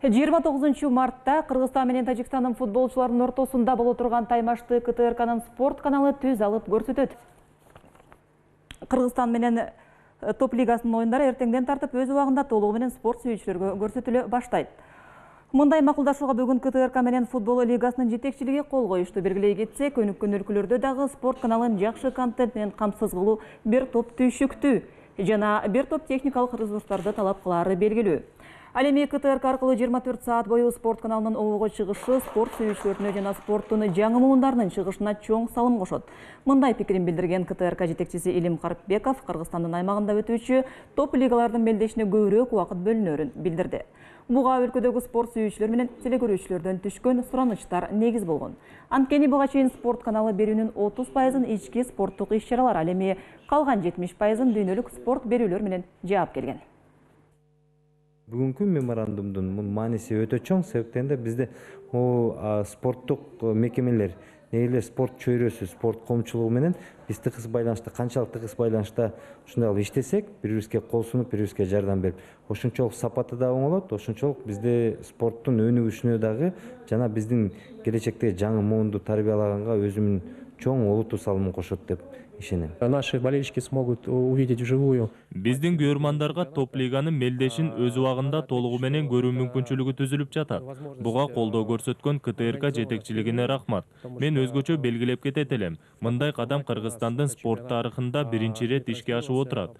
29 мартта Кыргызстан менен Тажикстандын футболчуларынын ортосунда боло турган таймашты КТРКнын спорт каналы түз алып көрсөтөт. Кыргызстан менен топ лигасынын оюндары эртеңден тартып өз убагында толугу менен спорт сүйүүчүлөргө көрсөтүлө баштайт. Мындай макулдашууга бүгүн КТРК менен футбол лигасынын жетекчилиги кол коюшту. Белгилей кетсек, өнүккөн өлкөлөрдө дагы спорт каналын жакшы контент менен камсыз кылуу бир топ түйшүктүү жана бир топ техникалык ресурстарды талап кылаары белгилүү. Ал эми КТРК аркылуу 24 саат бою спорт каналынын обого чыгышы спорт сүйүүчүлөрүнө жана спорттун жаңы муундарынын чыгышына чоң салым кошот. Мындай пикирин билдирген КТРК жетекчиси Илим Карпбеков Кыргызстандын аймагында өтүүчү топ лигалардын белдешине көбүрөөк убакыт бөлүнөрүн билдирди. Буга өлкөдөгү спорт сүйүүчүлөр менен телекөрүүчүлөрдөн түшкөн суранычтар негиз болгон. Анткени буга чейин спорт каналы берүүнүн 30% ички спорттук иш-чаралар, ал эми калган 70% дүйнөлүк спорт берүүлөр менен жаап келген. Бүгүнкү меморандумдун мааниси өтө чоң, себептен да бизде спорттук мекемелер, эле спорт чөйрөсү, спорт коомчулугу менен биз тыгыз байланышта, канчалык тыгыз байланышта ушундай иштесек, бири-бирибизге кол сунуп, бири-бирибизге жардам берип, ошончолук сапаты да оңолот, ошончолук бизде спорттун өнүгүшүнө дагы жана биздин келечекте жаңы моунду тарбиялаганга өзүмдүн чоң олуттуу салымын кошот деп ишенем. Наши болельщики смогут увидеть вживую. Биздин көрөрмандарга топ лиганын мелдешин өз убагында толугу менен көрүү мүмкүнчүлүгү түзүлүп жатат. Буга колдоо көрсөткөн КТРК жетекчилигине рахмат. Мен өзгөчө белгилеп кетет элем. Мындай кадам Кыргызстандын спорт тарыхында биринчи ирет ишке ашып отурат.